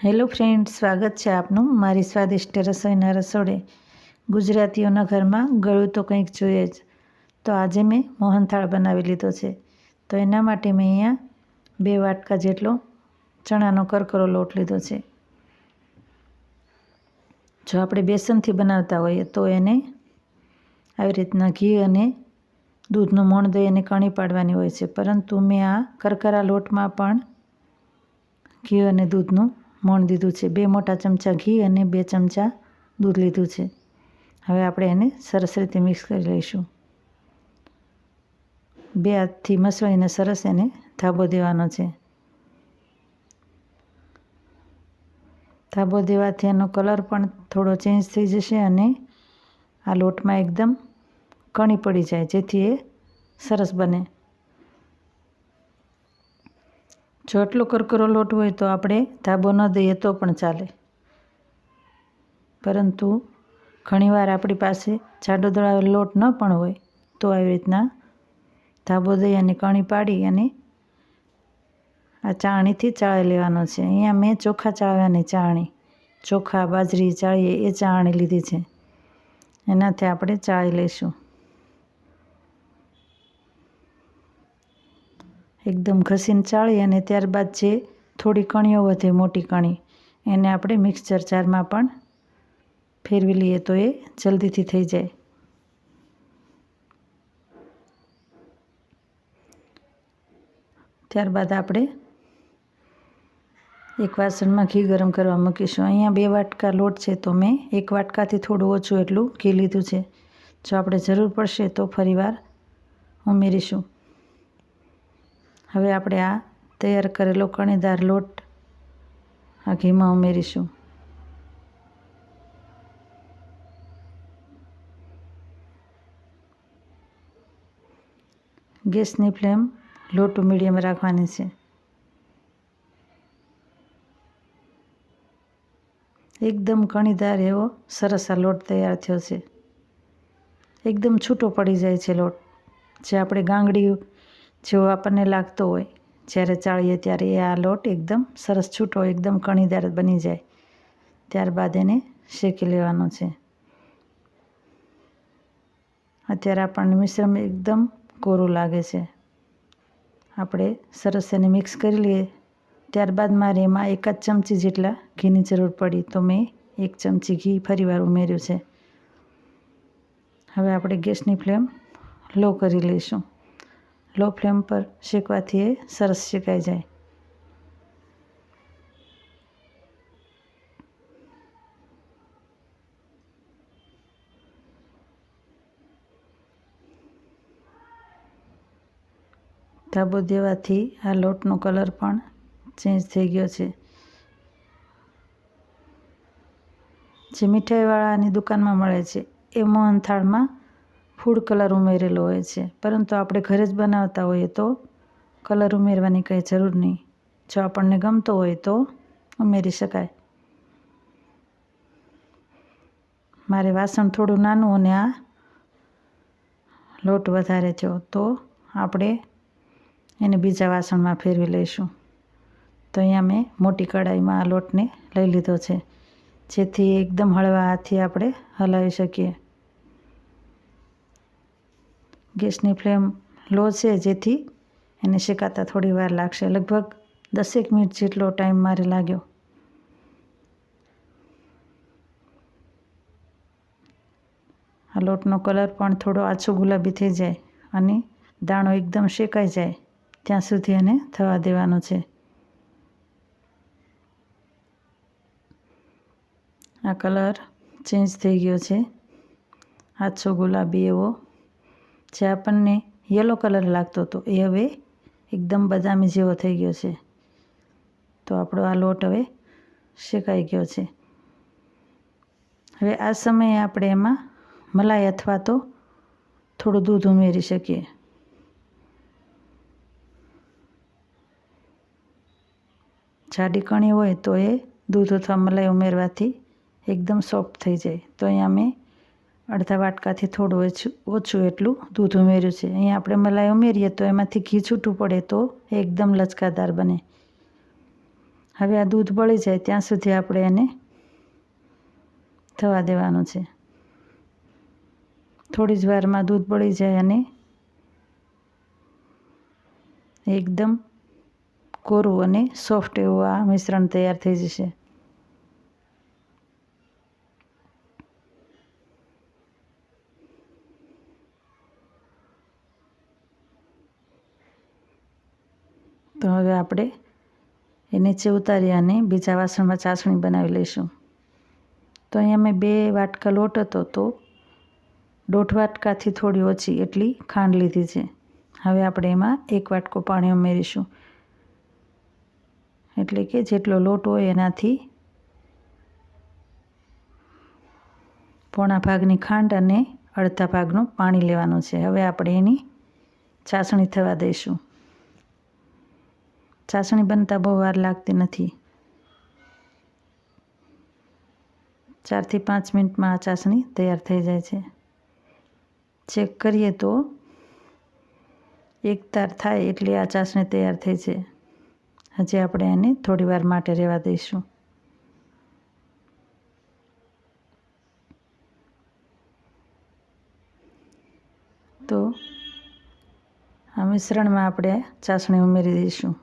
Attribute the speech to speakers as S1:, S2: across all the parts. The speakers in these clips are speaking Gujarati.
S1: હેલો ફ્રેન્ડ, સ્વાગત છે આપનું મારી સ્વાદિષ્ટ રસોઈના રસોડે। ગુજરાતીઓના ઘરમાં ગળ્યું તો કંઈક જોઈએ જ, તો આજે મેં મોહનથાળ બનાવી લીધો છે। તો એના માટે મેં અહીંયા 2 વાટકા જેટલો ચણાનો કરકરો લોટ લીધો છે। જો આપણે બેસનથી બનાવતા હોઈએ તો એને આવી રીતના ઘી અને દૂધનું મોણ દઈ અને કણી પાડવાની હોય છે, પરંતુ મેં આ કરકરા લોટમાં પણ ઘી અને દૂધનું મોણ દીધું છે। 2 મોટા ચમચા ઘી અને 2 ચમચા દૂધ લીધું છે। હવે આપણે એને સરસ રીતે મિક્સ કરી લઈશું। 2 હાથથી મસળીને સરસ એને ધાબો દેવાનો છે। ધાબો દેવાથી એનો કલર પણ થોડો ચેન્જ થઈ જશે અને આ લોટમાં એકદમ કણી પડી જાય, જેથી એ સરસ બને। જો આટલો કરકરો લોટ હોય તો આપણે ધાબો ન દઈએ તો પણ ચાલે, પરંતુ ઘણીવાર આપણી પાસે જાડો દળાવેલો લોટ ન પણ હોય તો આવી રીતના ધાબો દઈ અને કણી પાડી અને આ ચાળણીથી ચાળી લેવાનો છે। અહીંયા મેં ચોખા ચાળવાની ચાળણી, ચોખા બાજરી ચાળીએ એ ચાળણી લીધી છે, એનાથી આપણે ચાળી લઈશું। એકદમ ઘસીને ચાળી અને ત્યારબાદ જે થોડી કણીઓ વધે, મોટી કણી, એને આપણે મિક્સર જારમાં પણ ફેરવી લઈએ તો એ જલ્દીથી થઈ જાય। ત્યારબાદ આપણે એક વાસણમાં ઘી ગરમ કરવા મૂકીશું। અહીંયા 2 વાટકા લોટ છે તો મેં 1 વાટકાથી થોડું ઓછું એટલું ઘી લીધું છે। જો આપણે જરૂર પડશે તો ફરીવાર ઉમેરીશું। હવે આપણે આ તૈયાર કરેલો કણીદાર લોટ આ ઘીમાં ઉમેરીશું। ગેસની ફ્લેમ લો ટુ મીડિયમ રાખવાની છે। એકદમ કણીદાર એવો સરસ આ લોટ તૈયાર થયો છે। એકદમ છૂટો પડી જાય છે લોટ, જે આપણે ગાંગડી જેવો આપણને લાગતો હોય જ્યારે ચાળીએ ત્યારે એ આ લોટ એકદમ સરસ છૂટો, એકદમ કણીદાર બની જાય। ત્યારબાદ એને શેકી લેવાનો છે। અત્યારે આપણને મિશ્રણ એકદમ કોરું લાગે છે, આપણે સરસ એને મિક્સ કરી લઈએ। ત્યારબાદ મારે એમાં 1 જ ચમચી જેટલા ઘીની જરૂર પડી તો મેં 1 ચમચી ઘી ફરીવાર ઉમેર્યું છે। હવે આપણે ગેસની ફ્લેમ લો કરી લઈશું। લો ફ્લેમ પર શેકવાથી એ સરસ શેકાઈ જાય। ધાબો દેવાથી આ લોટનો કલર પણ ચેન્જ થઈ ગયો છે। જે મીઠાઈવાળાની દુકાનમાં મળે છે એ મોહનથાળમાં ફૂડ કલર ઉમેરેલો હોય છે, પરંતુ આપણે ઘરે જ બનાવતા હોઈએ તો કલર ઉમેરવાની કંઈ જરૂર નહીં। જો આપણને ગમતો હોય તો ઉમેરી શકાય। મારે વાસણ થોડું નાનું અને આ લોટ વધારે થયો તો આપણે એને બીજા વાસણમાં ફેરવી લઈશું। તો અહીંયા મેં મોટી કઢાઈમાં આ લોટને લઈ લીધો છે, જેથી એકદમ હળવા હાથથી આપણે હલાવી શકીએ। ગેસની ફ્લેમ લો છે, જેથી એને શેકાતા થોડી વાર લાગશે। લગભગ 10 મિનિટ જેટલો ટાઈમ મારે લાગ્યો। આ લોટનો કલર પણ થોડો આછો ગુલાબી થઈ જાય અને દાણો એકદમ શેકાઈ જાય ત્યાં સુધી એને થવા દેવાનો છે। આ કલર ચેન્જ થઈ ગયો છે, આછો ગુલાબી એવો, જે આપણને યલો કલર લાગતો હતો એ હવે એકદમ બદામી જેવો થઈ ગયો છે। તો આપણો આ લોટ હવે શેકાઈ ગયો છે। હવે આ સમયે આપણે એમાં મલાઈ અથવા તો થોડું દૂધ ઉમેરી શકીએ। જાડી કણી હોય તો એ દૂધ અથવા મલાઈ ઉમેરવાથી એકદમ સોફ્ટ થઈ જાય। તો અહીંયા મેં અડધા વાટકાથી થોડું ઓછું એટલું દૂધ ઉમેર્યું છે। અહીંયા આપણે મલાઈ ઉમેરીએ તો એમાંથી ઘી છૂટું પડે તો એ એકદમ લચકાદાર બને। હવે આ દૂધ બળી જાય ત્યાં સુધી આપણે એને થવા દેવાનું છે. થોડી જ વારમાં દૂધ બળી જાય અને એકદમ કોરું અને સોફ્ટ એવું આ મિશ્રણ તૈયાર થઈ જશે. તો હવે આપણે એ નીચે ઉતારી અને બીજા વાસણમાં ચાસણી બનાવી લઈશું. તો અહીંયા મેં 2 વાટકા લોટ હતો તો 1.5 વાટકાથી થોડી ઓછી એટલી ખાંડ લીધી છે. હવે આપણે એમાં 1 વાટકો પાણી ઉમેરીશું, એટલે કે જેટલો લોટ હોય એનાથી પોણા ભાગની ખાંડ અને અડધા ભાગનું પાણી લેવાનું છે. હવે આપણે એની ચાસણી થવા દઈશું. ચાસણી બનતા બહુ વાર લાગતી નથી. 4 થી 5 મિનિટમાં આ ચાસણી તૈયાર થઈ જાય છે. ચેક કરીએ તો એક તાર થાય એટલે આ ચાસણી તૈયાર થઈ છે. હજી આપણે એને થોડી વાર માટે રહેવા દઈશું. તો આ મિશ્રણમાં આપણે ચાસણી ઉમેરી દઈશું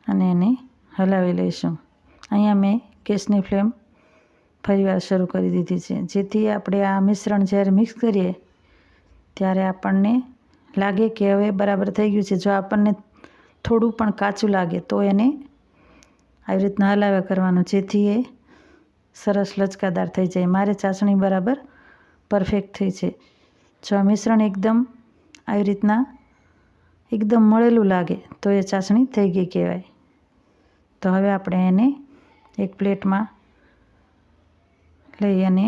S1: અને એને હલાવી લઈશું. અહીંયા મેં ગેસની ફ્લેમ ફરીવાર શરૂ કરી દીધી છે, જેથી આપણે આ મિશ્રણ જ્યારે મિક્સ કરીએ ત્યારે આપણને લાગે કે હવે બરાબર થઈ ગયું છે. જો આપણને થોડું પણ કાચું લાગે તો એને આવી રીતના હલાવ્યા કરવાનું, જેથી એ સરસ લચકાદાર થઈ જાય. મારે ચાસણી બરાબર પરફેક્ટ થઈ છે. જો આ મિશ્રણ એકદમ આવી રીતના એકદમ મળેલું લાગે તો એ ચાસણી થઈ ગઈ કહેવાય. તો હવે આપણે એને એક પ્લેટમાં લઈ અને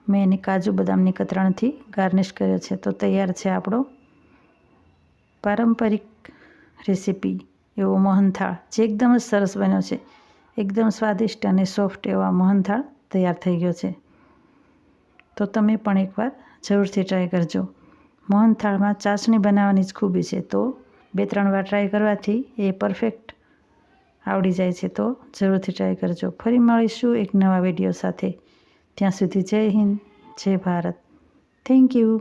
S1: મેં એની કાજુ બદામની કતરણથી ગાર્નિશ કર્યો છે. તો તૈયાર છે આપણો પારંપરિક રેસીપી એવો મોહનથાળ, જે એકદમ જ સરસ બન્યો છે. એકદમ સ્વાદિષ્ટ અને સોફ્ટ એવો આ મોહનથાળ તૈયાર થઈ ગયો છે. તો તમે પણ એકવાર જરૂરથી ટ્રાય કરજો. મોહનથાળમાં ચાસણી બનાવવાની જ ખૂબી છે, તો 2-3 વાર ટ્રાય કરવાથી એ પરફેક્ટ આવડી જાય છે. તો જરૂરથી ટ્રાય કરજો. ફરી મળીશું એક નવા વિડીયો સાથે. ત્યાં સુધી જય હિન્દ, જય ભારત. Thank you.